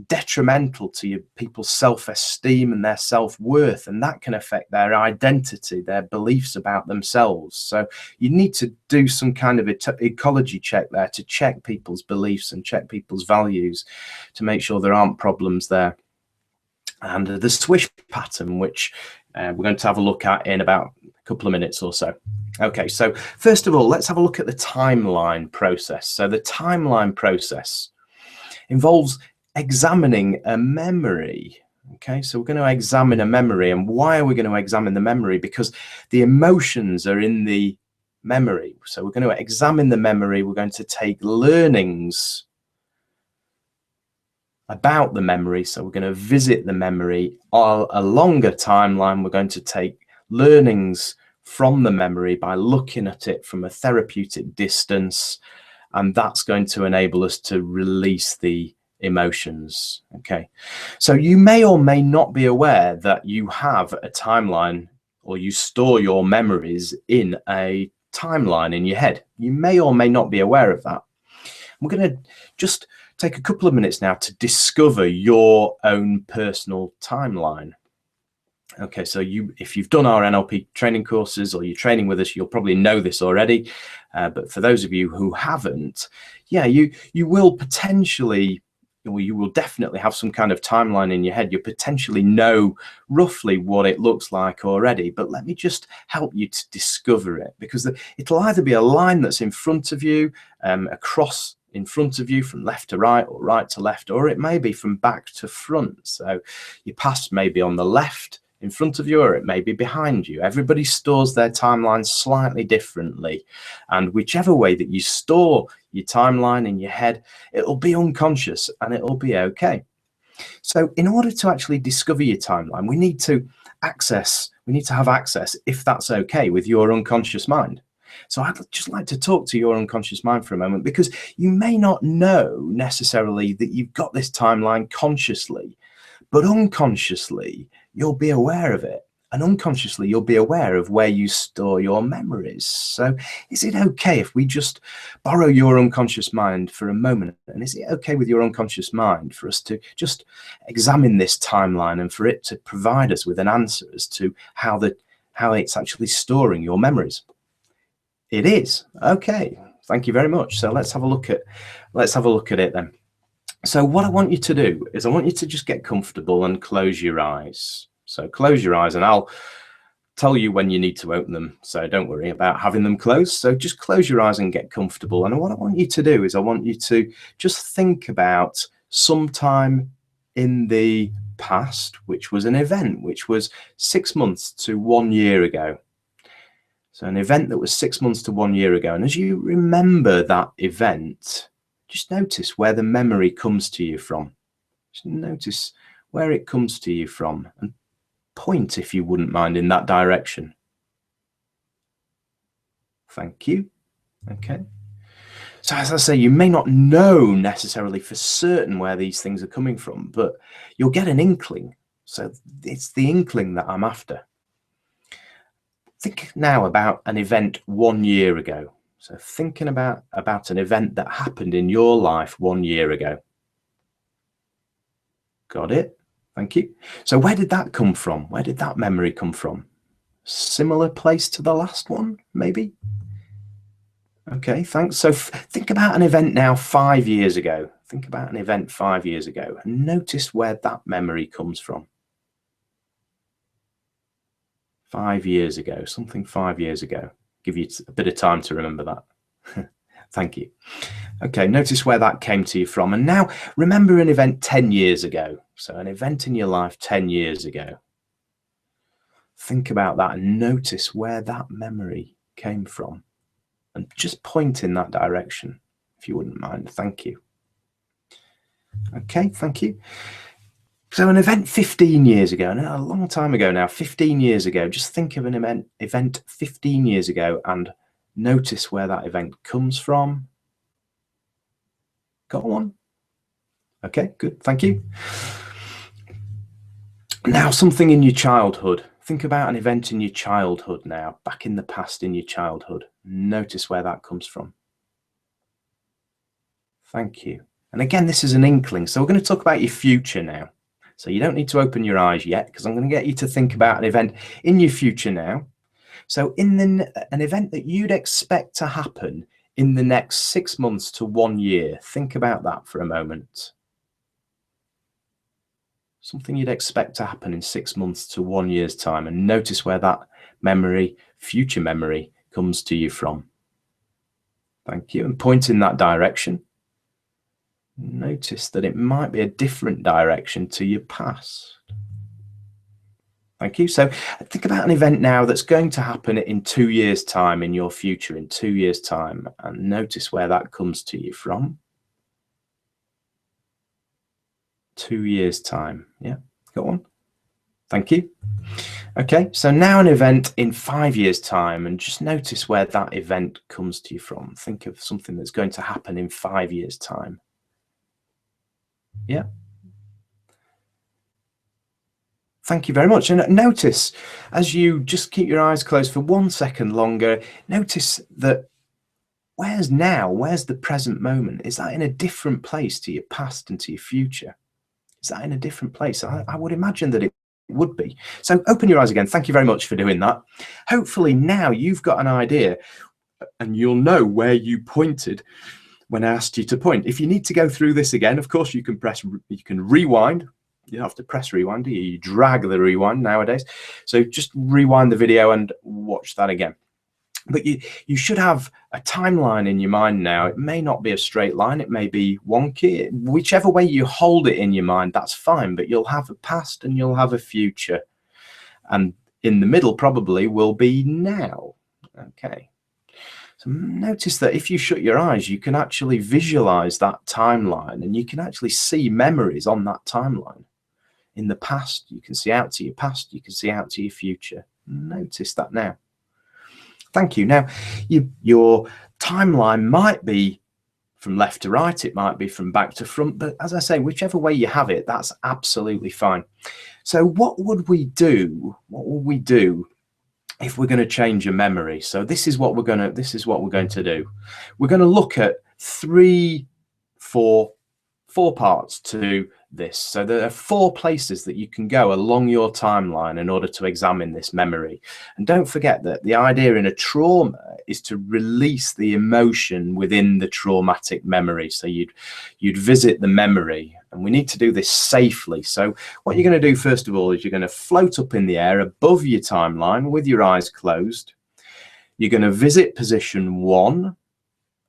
detrimental to people's self-esteem and their self-worth, and that can affect their identity, their beliefs about themselves. So you need to do some kind of ecology check there to check people's beliefs and check people's values to make sure there aren't problems there. And the swish pattern, which we're going to have a look at in about a couple of minutes or so. Okay, so first of all, let's have a look at the timeline process. So the timeline process involves examining a memory. Okay, so we're going to examine a memory. And why are we going to examine the memory? Because the emotions are in the memory. So we're going to examine the memory. We're going to take learnings about the memory. So we're going to visit the memory on a longer timeline. We're going to take learnings from the memory by looking at it from a therapeutic distance, and that's going to enable us to release the emotions. Okay, so you may or may not be aware that you have a timeline, or you store your memories in a timeline in your head. You may or may not be aware of that. We're going to just take a couple of minutes now to discover your own personal timeline. Okay, so if you've done our NLP training courses or you're training with us, you'll probably know this already. But for those of you who haven't, yeah, you will potentially, or you will definitely have some kind of timeline in your head. You potentially know roughly what it looks like already, but let me just help you to discover it, because it'll either be a line that's in front of you, across in front of you from left to right or right to left, or it may be from back to front. So your past may be on the left in front of you, or it may be behind you. Everybody stores their timeline slightly differently, and whichever way that you store your timeline in your head, it'll be unconscious and it'll be okay. So in order to actually discover your timeline, we need to have access, if that's okay, with your unconscious mind. So I'd just like to talk to your unconscious mind for a moment, because you may not know necessarily that you've got this timeline consciously, but unconsciously you'll be aware of it, and unconsciously you'll be aware of where you store your memories. So is it okay if we just borrow your unconscious mind for a moment? And is it okay with your unconscious mind for us to just examine this timeline and for it to provide us with an answer as to how it's actually storing your memories? It is. Okay, thank you very much. So let's have a look at it then. So what I want you to do is I want you to just get comfortable and close your eyes. So close your eyes, and I'll tell you when you need to open them. So don't worry about having them closed. So just close your eyes and get comfortable. And what I want you to do is I want you to just think about sometime in the past, which was an event which was 6 months to 1 year ago. So an event that was 6 months to 1 year ago. And as you remember that event, just notice where the memory comes to you from. Just notice where it comes to you from, and point, if you wouldn't mind, in that direction. Thank you. Okay. So as I say, you may not know necessarily for certain where these things are coming from, but you'll get an inkling. So it's the inkling that I'm after. Think now about an event 1 year ago. So thinking about an event that happened in your life 1 year ago. Got it? Thank you. So where did that come from? Where did that memory come from? Similar place to the last one, maybe? Okay, thanks. So think about an event now 5 years ago. Think about an event 5 years ago and notice where that memory comes from. 5 years ago, something 5 years ago. Give you a bit of time to remember that. Thank you. Okay, notice where that came to you from. And now remember an event 10 years ago. So an event in your life 10 years ago. Think about that and notice where that memory came from. And just point in that direction, if you wouldn't mind. Thank you. Okay, thank you. So an event 15 years ago, and a long time ago now, 15 years ago, just think of an event 15 years ago and notice where that event comes from. Got one? Okay, good, thank you. Now something in your childhood. Think about an event in your childhood now, back in the past in your childhood. Notice where that comes from. Thank you. And again, this is an inkling. So we're going to talk about your future now. So you don't need to open your eyes yet, because I'm going to get you to think about an event in your future now. So in an event that you'd expect to happen in the next 6 months to 1 year, think about that for a moment. Something you'd expect to happen in 6 months to 1 year's time, and notice where that memory, future memory, comes to you from. Thank you. And point in that direction. Notice that it might be a different direction to your past. Thank you. So think about an event now that's going to happen in 2 years' time in your future, in 2 years' time, and notice where that comes to you from. 2 years' time. Yeah, got one. Thank you. Okay, so now an event in 5 years' time, and just notice where that event comes to you from. Think of something that's going to happen in 5 years' time. Yeah. Thank you very much. And notice, as you just keep your eyes closed for 1 second longer, notice that where's now? Where's the present moment? Is that in a different place to your past and to your future? Is that in a different place? I would imagine that it would be. So open your eyes again. Thank you very much for doing that. Hopefully now you've got an idea and you'll know where you pointed when I asked you to point. If you need to go through this again, of course you can rewind. You don't have to press rewind, do you? You drag the rewind nowadays. So just rewind the video and watch that again. But you should have a timeline in your mind now. It may not be a straight line. It may be wonky. Whichever way you hold it in your mind, that's fine. But you'll have a past and you'll have a future. And in the middle probably will be now. Okay. So notice that if you shut your eyes, you can actually visualize that timeline and you can actually see memories on that timeline. In the past, you can see out to your past, you can see out to your future. Notice that now. Thank you. Now, your timeline might be from left to right, it might be from back to front, but as I say, whichever way you have it, that's absolutely fine. So what would we do? What would we do if we're going to change a memory? So this is what we're going to do. We're going to look at four parts to this. So there are 4 places that you can go along your timeline in order to examine this memory. And don't forget that the idea in a trauma is to release the emotion within the traumatic memory. So you'd visit the memory, and we need to do this safely. So what you're going to do first of all is you're going to float up in the air above your timeline with your eyes closed. You're going to visit position 1,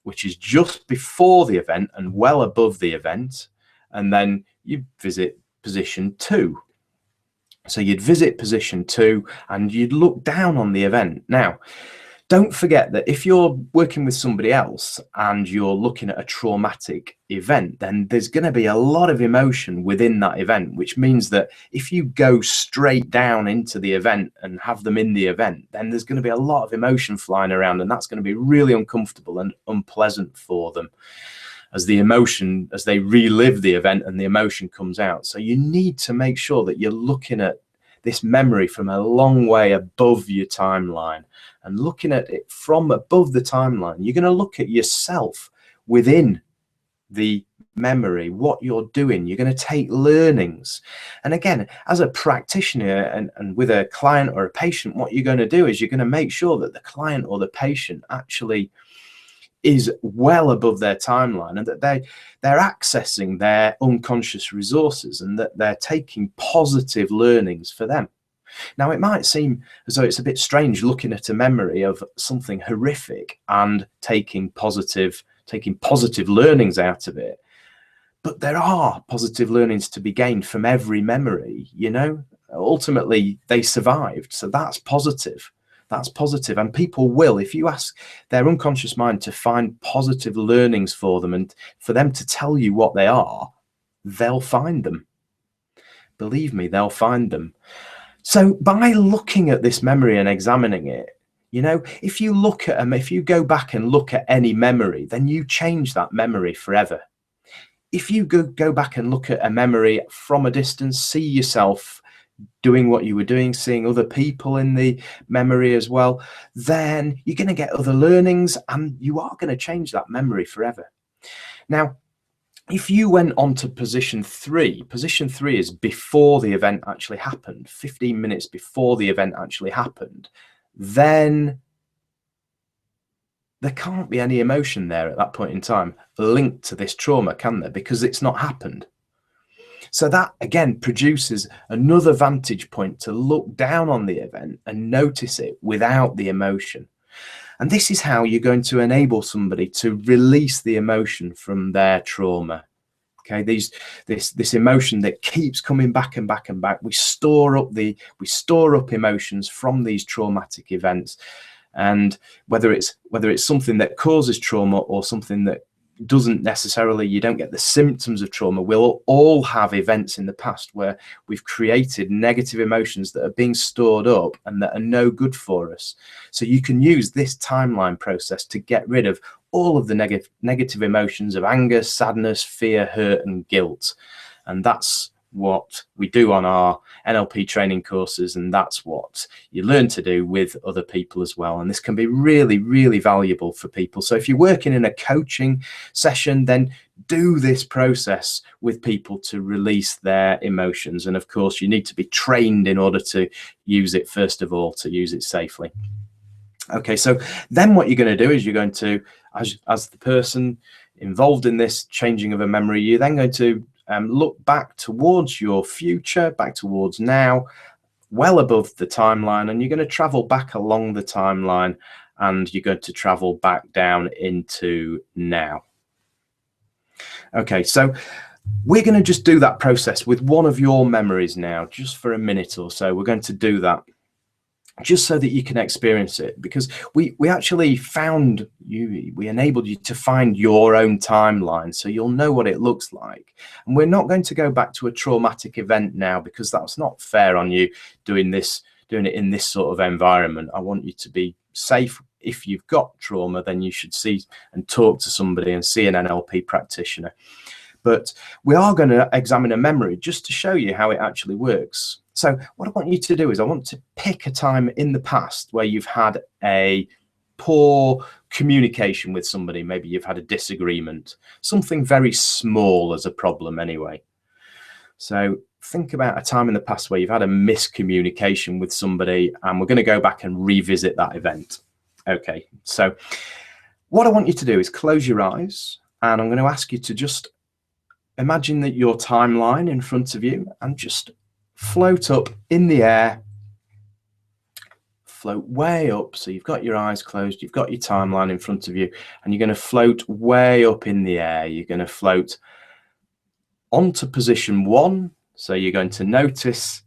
which is just before the event and well above the event, and then you visit position 2. So you'd visit position 2 and you'd look down on the event. Now, don't forget that if you're working with somebody else and you're looking at a traumatic event, then there's going to be a lot of emotion within that event, which means that if you go straight down into the event and have them in the event, then there's going to be a lot of emotion flying around, and that's going to be really uncomfortable and unpleasant for them as they relive the event and the emotion comes out. So you need to make sure that you're looking at this memory from a long way above your timeline and looking at it from above the timeline, you're going to look at yourself within the memory, what you're doing. You're going to take learnings. And again, as a practitioner and with a client or a patient, what you're going to do is you're going to make sure that the client or the patient actually is well above their timeline, and that they're accessing their unconscious resources, and that they're taking positive learnings for them. Now, it might seem as though it's a bit strange looking at a memory of something horrific and taking positive learnings out of it. But there are positive learnings to be gained from every memory, you know. Ultimately, they survived, so that's positive. That's positive. And people will, if you ask their unconscious mind to find positive learnings for them and for them to tell you what they are, they'll find them. Believe me, they'll find them. So by looking at this memory and examining it, you know, if you look at them, if you go back and look at any memory, then you change that memory forever. If you go back and look at a memory from a distance, see yourself doing what you were doing, seeing other people in the memory as well, then you're going to get other learnings and you are going to change that memory forever. Now, if you went on to position 3 is before the event actually happened, 15 minutes before the event actually happened, then there can't be any emotion there at that point in time linked to this trauma, can there? Because it's not happened. So that again produces another vantage point to look down on the event and notice it without the emotion. And this is how you're going to enable somebody to release the emotion from their trauma. Okay, this emotion that keeps coming back and back and back. We store up emotions from these traumatic events, and whether it's something that causes trauma or something that doesn't necessarily, you don't get the symptoms of trauma. We'll all have events in the past where we've created negative emotions that are being stored up and that are no good for us. So you can use this timeline process to get rid of all of the negative emotions of anger, sadness, fear, hurt, and guilt. And that's what we do on our NLP training courses, and that's what you learn to do with other people as well. And this can be really, really valuable for people. So if you're working in a coaching session, then do this process with people to release their emotions. And of course, you need to be trained in order to use it, first of all, to use it safely. Okay, so then what you're going to do is you're going to, as the person involved in this changing of a memory, you're then going to look back towards your future, back towards now, well above the timeline, and you're going to travel back along the timeline, and you're going to travel back down into now. Okay, so we're going to just do that process with one of your memories now, just for a minute or so. We're going to do that just so that you can experience it, because we actually we enabled you to find your own timeline, so you'll know what it looks like. And we're not going to go back to a traumatic event now, because that's not fair on you doing it in this sort of environment. I want you to be safe. If you've got trauma, then you should see and talk to somebody and see an NLP practitioner. But we are going to examine a memory just to show you how it actually works. So what I want you to do is I want to pick a time in the past where you've had a poor communication with somebody. Maybe you've had a disagreement, something very small as a problem anyway. So think about a time in the past where you've had a miscommunication with somebody, and we're going to go back and revisit that event. Okay, so what I want you to do is close your eyes, and I'm going to ask you to just imagine that your timeline in front of you, and just float up in the air, float way up. So you've got your eyes closed, you've got your timeline in front of you, and you're going to float way up in the air. You're going to float onto position 1. So you're going to notice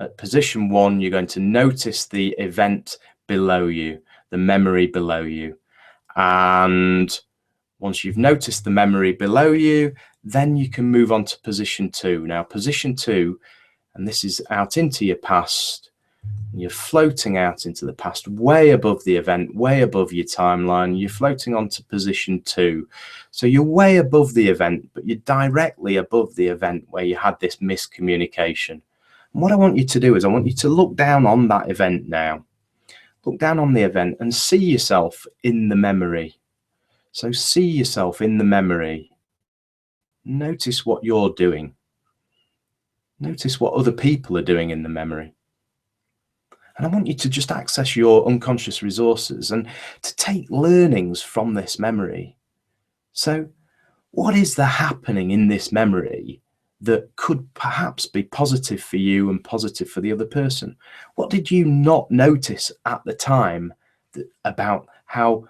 at position 1, you're going to notice the event below you, the memory below you. And once you've noticed the memory below you, then you can move on to position 2. Now, position 2, and this is out into your past. You're floating out into the past, way above the event, way above your timeline. You're floating on to position 2. So you're way above the event, but you're directly above the event where you had this miscommunication. And what I want you to do is I want you to look down on that event now. Look down on the event and see yourself in the memory. So see yourself in the memory. Notice what you're doing. Notice what other people are doing in the memory. And I want you to just access your unconscious resources and to take learnings from this memory. So what is there happening in this memory that could perhaps be positive for you and positive for the other person? What did you not notice at the time about how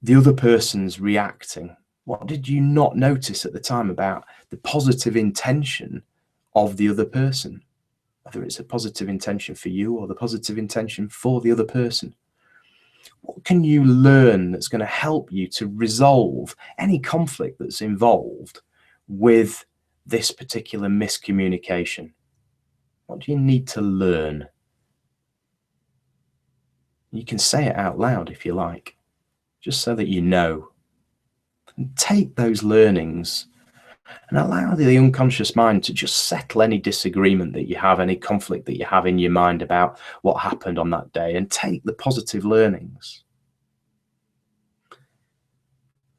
the other person's reacting? What did you not notice at the time about the positive intention of the other person? Whether it's a positive intention for you or the positive intention for the other person. What can you learn that's going to help you to resolve any conflict that's involved with this particular miscommunication? What do you need to learn? You can say it out loud if you like, just so that you know. And take those learnings and allow the unconscious mind to just settle any disagreement that you have, any conflict that you have in your mind about what happened on that day, and take the positive learnings.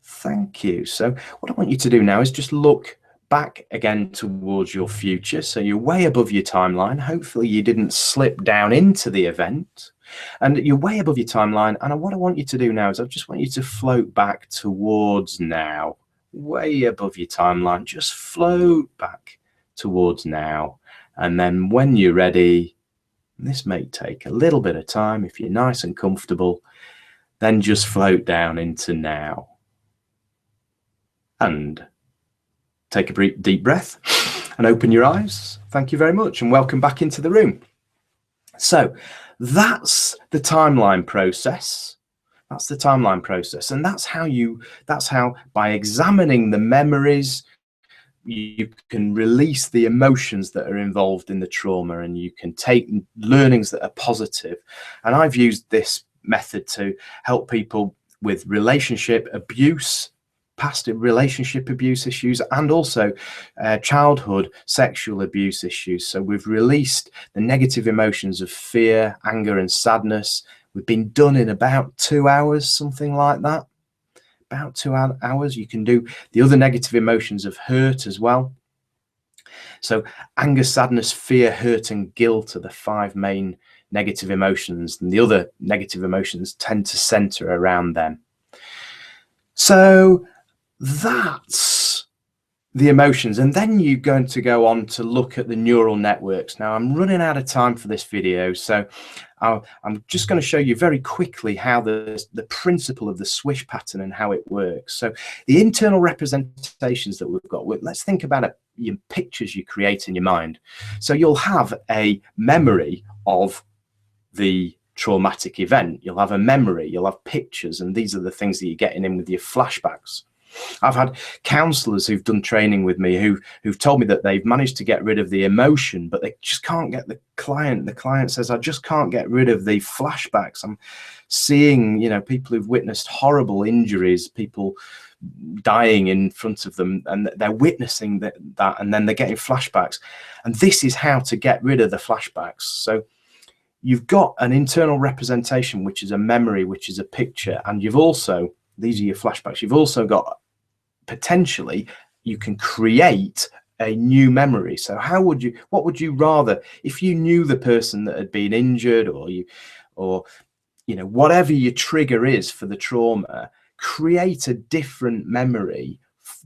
Thank you. So what I want you to do now is just look back again towards your future. So you're way above your timeline. Hopefully you didn't slip down into the event, and you're way above your timeline. And what I want you to do now is I just want you to float back towards now. Way above your timeline, just float back towards now. And then when you're ready, this may take a little bit of time. If you're nice and comfortable, then just float down into now. And take a deep breath and open your eyes. Thank you very much and welcome back into the room. So that's the timeline process. That's the timeline process. And that's how by examining the memories, you can release the emotions that are involved in the trauma, and you can take learnings that are positive. And I've used this method to help people with relationship abuse, past relationship abuse issues, and also childhood sexual abuse issues. So we've released the negative emotions of fear, anger, and sadness. We've been done in about 2 hours, something like that. About 2 hours. You can do the other negative emotions of hurt as well. So anger, sadness, fear, hurt, and guilt are the 5 main negative emotions, and the other negative emotions tend to center around them. So that's the emotions, and then you're going to go on to look at the neural networks. Now I'm running out of time for this video, so I'm just going to show you very quickly how the principle of the swish pattern and how it works. So the internal representations that we've got, let's think about it, your pictures you create in your mind. So you'll have a memory of the traumatic event, you'll have a memory, you'll have pictures, and these are the things that you're getting in with your flashbacks. I've had counselors who've done training with me who've told me that they've managed to get rid of the emotion, but they just can't get the client. The client says, I just can't get rid of the flashbacks. I'm seeing, people who've witnessed horrible injuries, people dying in front of them, and they're witnessing that, and then they're getting flashbacks. And this is how to get rid of the flashbacks. So you've got an internal representation, which is a memory, which is a picture, and you've also, these are your flashbacks, you've also got potentially, you can create a new memory. So what would you rather, if you knew the person that had been injured, or whatever your trigger is for the trauma, create a different memory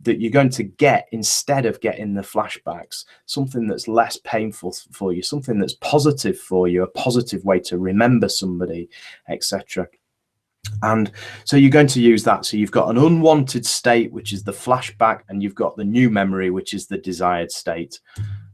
that you're going to get instead of getting the flashbacks, something that's less painful for you, something that's positive for you, a positive way to remember somebody, etc. And so you're going to use that. So you've got an unwanted state, which is the flashback, and you've got the new memory, which is the desired state.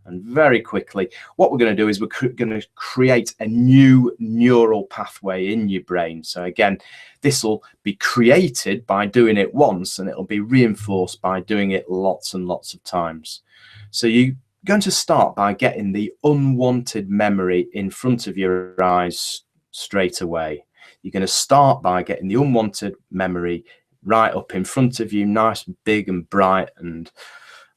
And very quickly, what we're going to do is we're going to create a new neural pathway in your brain. So again, this will be created by doing it once, and it'll be reinforced by doing it lots and lots of times. So you're going to start by getting the unwanted memory in front of your eyes straight away. You're going to start by getting the unwanted memory right up in front of you, nice, big and bright and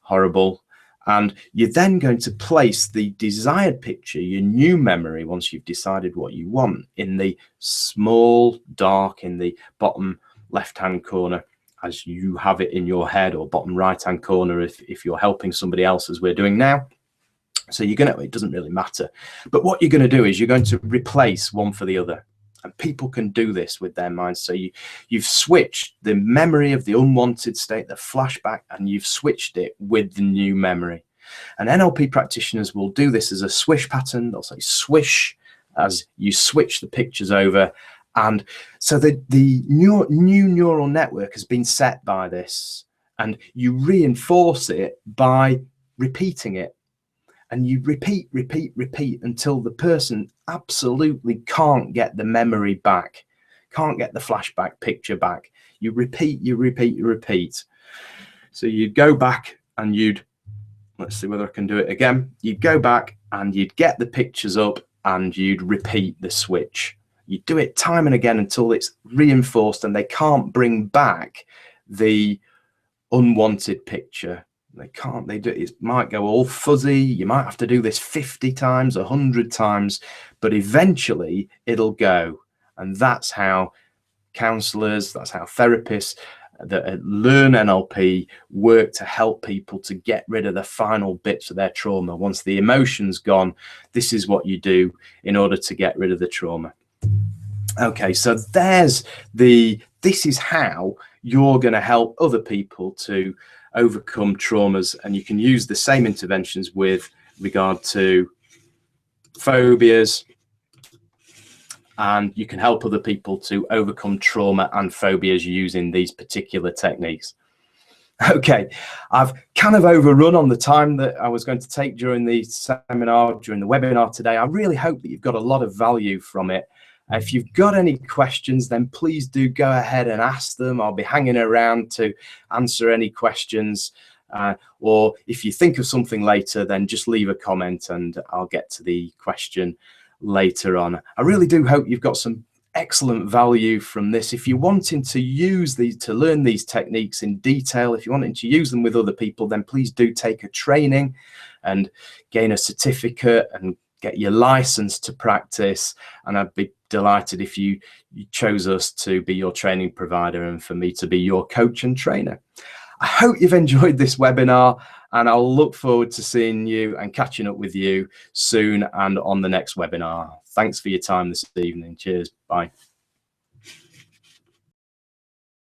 horrible. And you're then going to place the desired picture, your new memory, once you've decided what you want, in the small dark in the bottom left-hand corner as you have it in your head, or bottom right-hand corner if you're helping somebody else, as we're doing now. So you're going to, it doesn't really matter. But what you're going to do is you're going to replace one for the other. And people can do this with their minds. So you've switched the memory of the unwanted state, the flashback, and you've switched it with the new memory. And NLP practitioners will do this as a swish pattern. They'll say swish as you switch the pictures over. And so the new neural network has been set by this, and you reinforce it by repeating it. And you repeat until the person absolutely can't get the memory back, can't get the flashback picture back. You repeat. So you'd go back and let's see whether I can do it again. You'd go back and you'd get the pictures up and you'd repeat the switch. You do it time and again until it's reinforced and they can't bring back the unwanted picture. They can't, it might go all fuzzy. You might have to do this 50 times, 100 times, but eventually it'll go. And that's how counselors, that's how therapists that learn NLP work to help people to get rid of the final bits of their trauma. Once the emotion's gone, this is what you do in order to get rid of the trauma. Okay, so this is how you're going to help other people to overcome traumas, and you can use the same interventions with regard to phobias, and you can help other people to overcome trauma and phobias using these particular techniques. Okay, I've kind of overrun on the time that I was going to take during the seminar, during the webinar today. I really hope that you've got a lot of value from it. If you've got any questions, then please do go ahead and ask them. I'll be hanging around to answer any questions. Or if you think of something later, then just leave a comment and I'll get to the question later on. I really do hope you've got some excellent value from this. If you're wanting to use these, to learn these techniques in detail, if you're wanting to use them with other people, then please do take a training and gain a certificate and get your license to practice. And I'd be delighted if you chose us to be your training provider and for me to be your coach and trainer. I hope you've enjoyed this webinar, and I'll look forward to seeing you and catching up with you soon and on the next webinar. Thanks for your time this evening. Cheers. Bye.